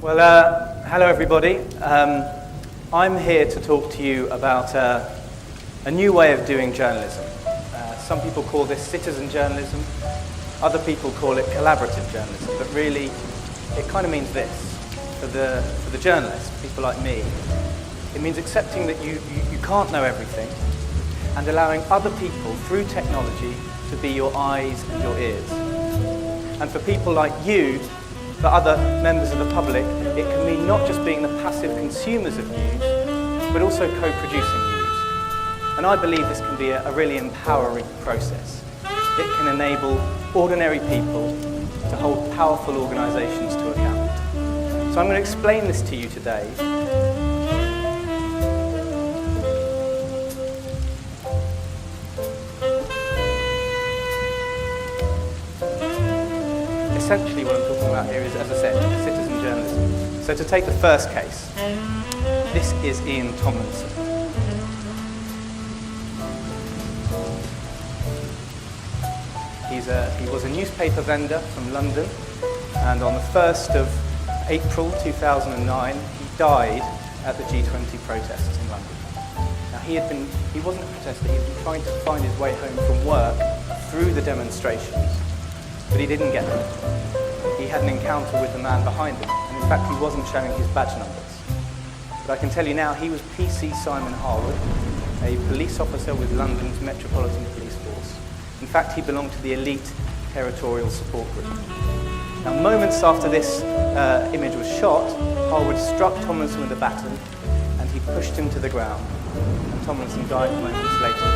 Well, hello everybody. I'm here to talk to you about a new way of doing journalism. Some people call this citizen journalism, other people call it collaborative journalism, but really it kind of means this. For the journalist, people like me, it means accepting that you can't know everything and allowing other people through technology to be your eyes and your ears. And for people like you, for other members of the public, it can mean not just being the passive consumers of news, but also co-producing news. And I believe this can be a really empowering process. It can enable ordinary people to hold powerful organisations to account. So I'm going to explain this to you today. Essentially what I'm talking about here is, as I said, citizen journalism. So to take the first case, this is Ian Tomlinson. He was a newspaper vendor from London, and on the 1st of April 2009, he died at the G20 protests in London. Now he wasn't a protester, he had been trying to find his way home from work through the demonstrations, but he didn't get them. He had an encounter with the man behind him, and in fact he wasn't showing his badge numbers. But I can tell you now, he was PC Simon Harwood, a police officer with London's Metropolitan Police Force. In fact, he belonged to the elite territorial support group. Now, moments after this image was shot, Harwood struck Tomlinson with a baton, and he pushed him to the ground, and Tomlinson died moments later.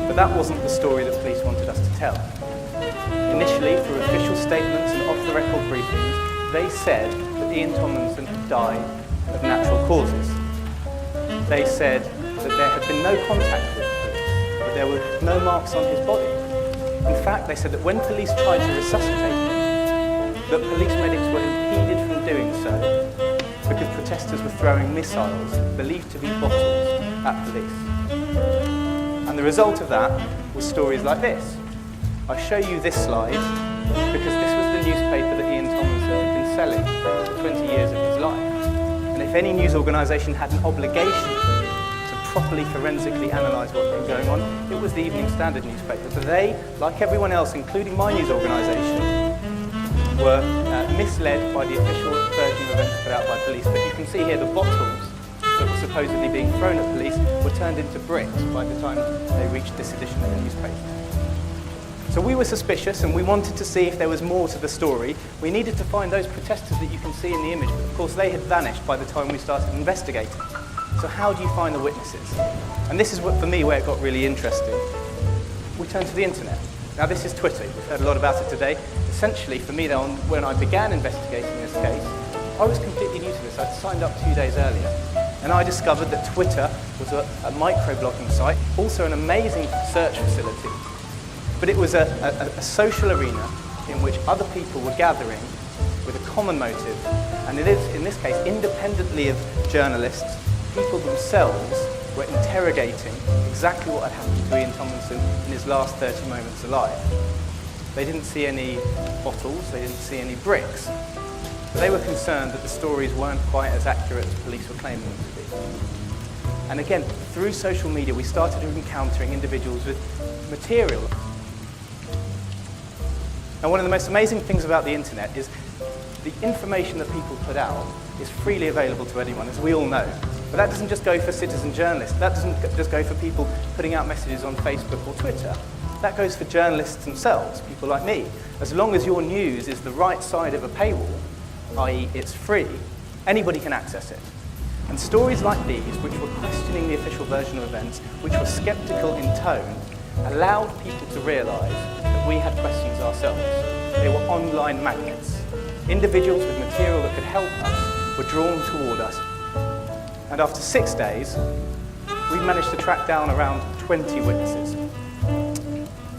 But that wasn't the story that police wanted us to tell. Initially, through official statements and off-the-record briefings, they said that Ian Tomlinson had died of natural causes. They said that there had been no contact with police, that there were no marks on his body. In fact, they said that when police tried to resuscitate him, that police medics were impeded from doing so because protesters were throwing missiles, believed to be bottles, at police. And the result of that was stories like this. I show you this slide because this was the newspaper that Ian Tomlinson had been selling for 20 years of his life. And if any news organisation had an obligation to properly forensically analyse what had been going on, it was the Evening Standard newspaper. But they, like everyone else, including my news organisation, were misled by the official version of events put out by police. But you can see here the bottles that were supposedly being thrown at police were turned into bricks by the time they reached this edition of the newspaper. So we were suspicious and we wanted to see if there was more to the story. We needed to find those protesters that you can see in the image, but of course they had vanished by the time we started investigating. So how do you find the witnesses? And this is what, for me, where it got really interesting. We turned to the internet. Now this is Twitter, we've heard a lot about it today. Essentially, for me, when I began investigating this case, I was completely new to this. I'd signed up 2 days earlier. And I discovered that Twitter was a micro-blogging site, also an amazing search facility. But it was a social arena in which other people were gathering with a common motive, and it is, in this case, independently of journalists, people themselves were interrogating exactly what had happened to Ian Tomlinson in his last 30 moments alive. They didn't see any bottles, they didn't see any bricks, but they were concerned that the stories weren't quite as accurate as police were claiming them to be. And again, through social media, we started encountering individuals with material. Now, one of the most amazing things about the internet is the information that people put out is freely available to anyone, as we all know. But that doesn't just go for citizen journalists. That doesn't just go for people putting out messages on Facebook or Twitter. That goes for journalists themselves, people like me. As long as your news is the right side of a paywall, i.e. it's free, anybody can access it. And stories like these, which were questioning the official version of events, which were sceptical in tone, allowed people to realise that we had questions ourselves. They were online magnets. Individuals with material that could help us were drawn toward us. And after 6 days, we managed to track down around 20 witnesses.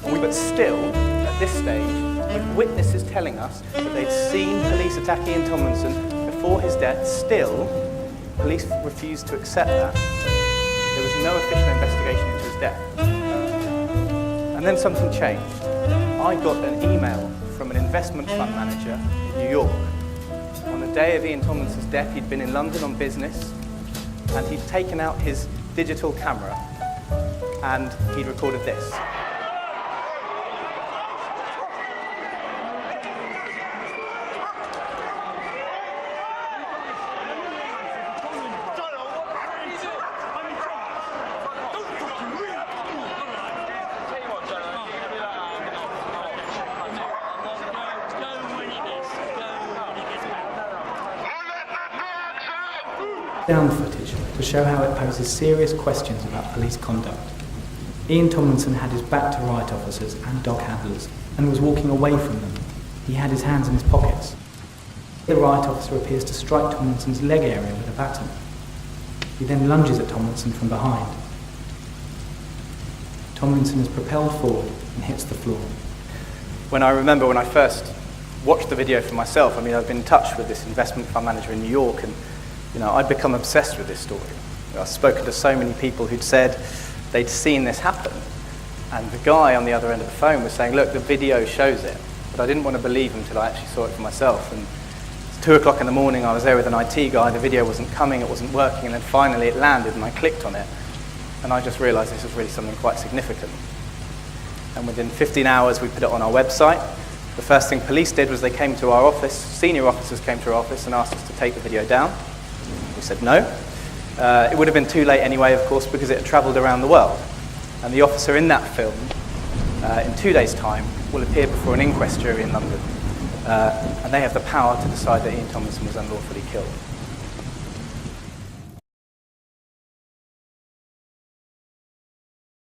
But still, at this stage, with witnesses telling us that they'd seen police attack Ian Tomlinson before his death, still, police refused to accept that. There was no official investigation into his death. And then something changed. I got an email from an investment fund manager in New York on the day of Ian Tomlinson's death, he'd been in London on business, and he'd taken out his digital camera and he'd recorded this. Down footage to show how it poses serious questions about police conduct. Ian Tomlinson had his back to riot officers and dog handlers and was walking away from them. He had his hands in his pockets. The riot officer appears to strike Tomlinson's leg area with a baton. He then lunges at Tomlinson from behind. Tomlinson is propelled forward and hits the floor. When I first watched the video for myself, I'd been in touch with this investment fund manager in New York, and I'd become obsessed with this story. I've spoken to so many people who'd said they'd seen this happen, and the guy on the other end of the phone was saying, look, the video shows it, but I didn't want to believe him until I actually saw it for myself. And it's 2 o'clock in the morning, I was there with an IT guy, the video wasn't coming, it wasn't working, and then finally it landed and I clicked on it, and I just realised this was really something quite significant. And within 15 hours we put it on our website. The first thing police did was they came to our office, senior officers came to our office and asked us to take the video down. We said no. It would have been too late anyway, of course, because it had travelled around the world. And the officer in that film, in 2 days' time, will appear before an inquest jury in London. And they have the power to decide that Ian Tomlinson was unlawfully killed.